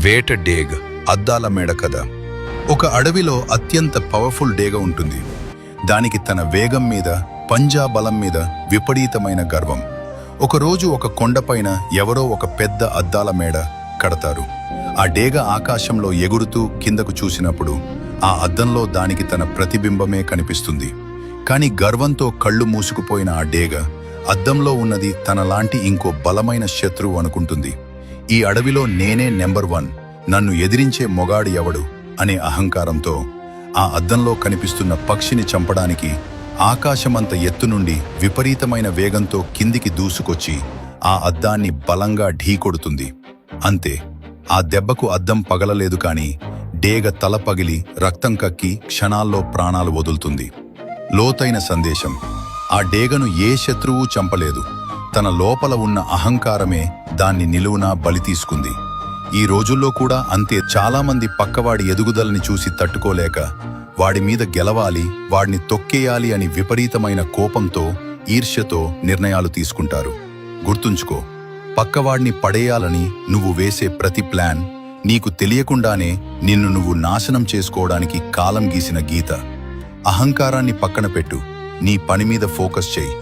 వేట డేగ అద్దాల మేడ కథ. ఒక అడవిలో అత్యంత పవర్ఫుల్ డేగ ఉంటుంది. దానికి తన వేగం మీద, పంజా బలం మీద విపరీతమైన గర్వం. ఒకరోజు ఒక కొండపైన ఎవరో ఒక పెద్ద అద్దాల మేడ కడతారు. ఆ డేగ ఆకాశంలో ఎగురుతూ కిందకు చూసినప్పుడు ఆ అద్దంలో దానికి తన ప్రతిబింబమే కనిపిస్తుంది. కాని గర్వంతో కళ్ళు మూసుకుపోయిన ఆ డేగ అద్దంలో ఉన్నది తనలాంటి ఇంకో బలమైన శత్రువు అనుకుంటుంది. ఈ అడవిలో నేనే నెంబర్ 1, నన్ను ఎదిరించే మొగాడు ఎవడు అనే అహంకారంతో ఆ అద్దంలో కనిపిస్తున్న పక్షిని చంపడానికి ఆకాశమంత ఎత్తు నుండి విపరీతమైన వేగంతో కిందికి దూసుకొచ్చి ఆ అద్దాన్ని బలంగా ఢీకొడుతుంది. అంతే, ఆ దెబ్బకు అద్దం పగలలేదు, కాని డేగ తల పగిలి రక్తం కక్కి క్షణాల్లో ప్రాణాలు వదులుతుంది. లోతైన సందేశం: ఆ డేగను ఏ శత్రువు చంపలేదు, తన లోపల ఉన్న అహంకారమే దాన్ని నిలువునా బలి తీసుకుంది. ఈ రోజుల్లో కూడా అంతే. చాలామంది పక్కవాడి ఎదుగుదలని చూసి తట్టుకోలేక వాడి మీద గెలవాలి, వాడిని తొక్కేయాలి అని విపరీతమైన కోపంతో, ఈర్ష్యతో నిర్ణయాలు తీసుకుంటారు. గుర్తుంచుకో, పక్కవాడిని పడేయాలని నువ్వు వేసే ప్రతి ప్లాన్ నీకు తెలియకుండానే నిన్ను నువ్వు నాశనం చేసుకోవడానికి కాలం గీసిన గీత. అహంకారాన్ని పక్కన పెట్టు, నీ పని మీద ఫోకస్ చెయ్యి.